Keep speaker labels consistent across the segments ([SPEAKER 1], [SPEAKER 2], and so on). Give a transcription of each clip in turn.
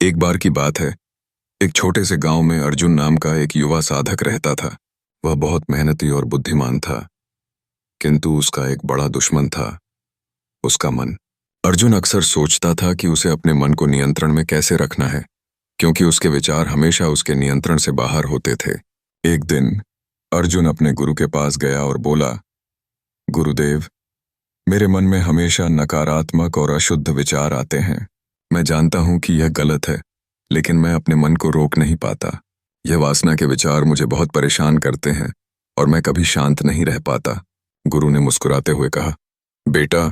[SPEAKER 1] एक बार की बात है, एक छोटे से गांव में अर्जुन नाम का एक युवा साधक रहता था। वह बहुत मेहनती और बुद्धिमान था, किंतु उसका एक बड़ा दुश्मन था, उसका मन। अर्जुन अक्सर सोचता था कि उसे अपने मन को नियंत्रण में कैसे रखना है, क्योंकि उसके विचार हमेशा उसके नियंत्रण से बाहर होते थे। एक दिन अर्जुन अपने गुरु के पास गया और बोला, गुरुदेव, मेरे मन में हमेशा नकारात्मक और अशुद्ध विचार आते हैं। मैं जानता हूं कि यह गलत है, लेकिन मैं अपने मन को रोक नहीं पाता। यह वासना के विचार मुझे बहुत परेशान करते हैं और मैं कभी शांत नहीं रह पाता। गुरु ने मुस्कुराते हुए कहा, बेटा,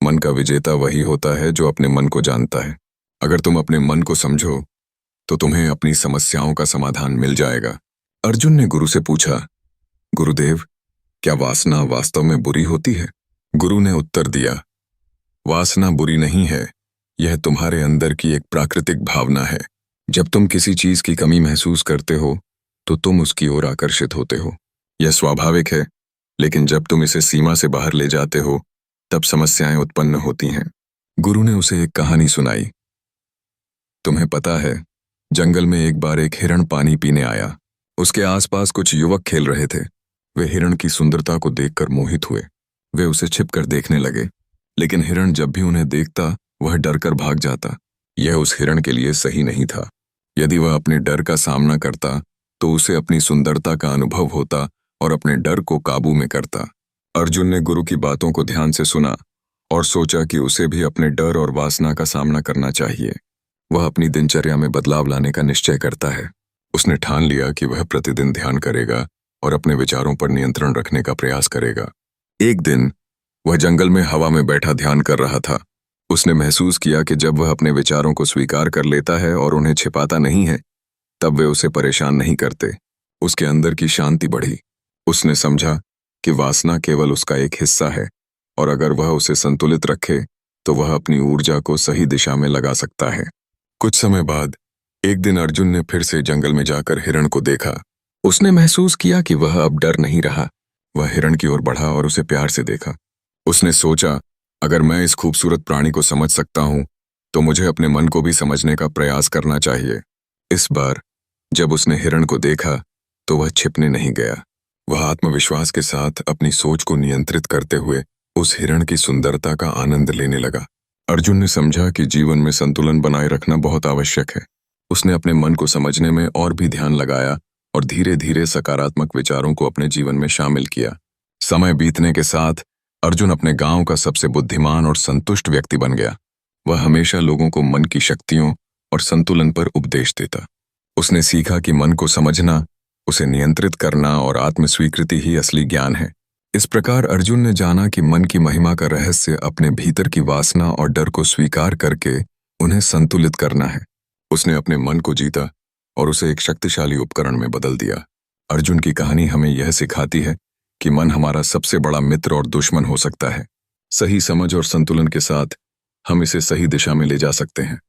[SPEAKER 1] मन का विजेता वही होता है जो अपने मन को जानता है। अगर तुम अपने मन को समझो तो तुम्हें अपनी समस्याओं का समाधान मिल जाएगा। अर्जुन ने गुरु से पूछा, गुरुदेव, क्या वासना वास्तव में बुरी होती है? गुरु ने उत्तर दिया, वासना बुरी नहीं है, यह तुम्हारे अंदर की एक प्राकृतिक भावना है। जब तुम किसी चीज की कमी महसूस करते हो तो तुम उसकी ओर आकर्षित होते हो। यह स्वाभाविक है, लेकिन जब तुम इसे सीमा से बाहर ले जाते हो तब समस्याएं उत्पन्न होती हैं। गुरु ने उसे एक कहानी सुनाई। तुम्हें पता है, जंगल में एक बार एक हिरण पानी पीने आया। उसके आसपास कुछ युवक खेल रहे थे। वे हिरण की सुंदरता को देखकर मोहित हुए। वे उसे छिपकर देखने लगे, लेकिन हिरण जब भी उन्हें देखता वह डरकर भाग जाता। यह उस हिरण के लिए सही नहीं था। यदि वह अपने डर का सामना करता तो उसे अपनी सुंदरता का अनुभव होता और अपने डर को काबू में करता। अर्जुन ने गुरु की बातों को ध्यान से सुना और सोचा कि उसे भी अपने डर और वासना का सामना करना चाहिए। वह अपनी दिनचर्या में बदलाव लाने का निश्चय करता है। उसने ठान लिया कि वह प्रतिदिन ध्यान करेगा और अपने विचारों पर नियंत्रण रखने का प्रयास करेगा। एक दिन वह जंगल में हवा में बैठा ध्यान कर रहा था। उसने महसूस किया कि जब वह अपने विचारों को स्वीकार कर लेता है और उन्हें छिपाता नहीं है, तब वे उसे परेशान नहीं करते। उसके अंदर की शांति बढ़ी। उसने समझा कि वासना केवल उसका एक हिस्सा है और अगर वह उसे संतुलित रखे तो वह अपनी ऊर्जा को सही दिशा में लगा सकता है। कुछ समय बाद एक दिन अर्जुन ने फिर से जंगल में जाकर हिरण को देखा। उसने महसूस किया कि वह अब डर नहीं रहा। वह हिरण की ओर बढ़ा और उसे प्यार से देखा। उसने सोचा, अगर मैं इस खूबसूरत प्राणी को समझ सकता हूं तो मुझे अपने मन को भी समझने का प्रयास करना चाहिए। इस बार जब उसने हिरण को देखा तो वह छिपने नहीं गया। वह आत्मविश्वास के साथ अपनी सोच को नियंत्रित करते हुए उस हिरण की सुंदरता का आनंद लेने लगा। अर्जुन ने समझा कि जीवन में संतुलन बनाए रखना बहुत आवश्यक है। उसने अपने मन को समझने में और भी ध्यान लगाया और धीरे धीरे सकारात्मक विचारों को अपने जीवन में शामिल किया। समय बीतने के साथ अर्जुन अपने गांव का सबसे बुद्धिमान और संतुष्ट व्यक्ति बन गया। वह हमेशा लोगों को मन की शक्तियों और संतुलन पर उपदेश देता। उसने सीखा कि मन को समझना, उसे नियंत्रित करना और आत्मस्वीकृति ही असली ज्ञान है। इस प्रकार अर्जुन ने जाना कि मन की महिमा का रहस्य अपने भीतर की वासना और डर को स्वीकार करके उन्हें संतुलित करना है। उसने अपने मन को जीता और उसे एक शक्तिशाली उपकरण में बदल दिया। अर्जुन की कहानी हमें यह सिखाती है कि मन हमारा सबसे बड़ा मित्र और दुश्मन हो सकता है। सही समझ और संतुलन के साथ हम इसे सही दिशा में ले जा सकते हैं।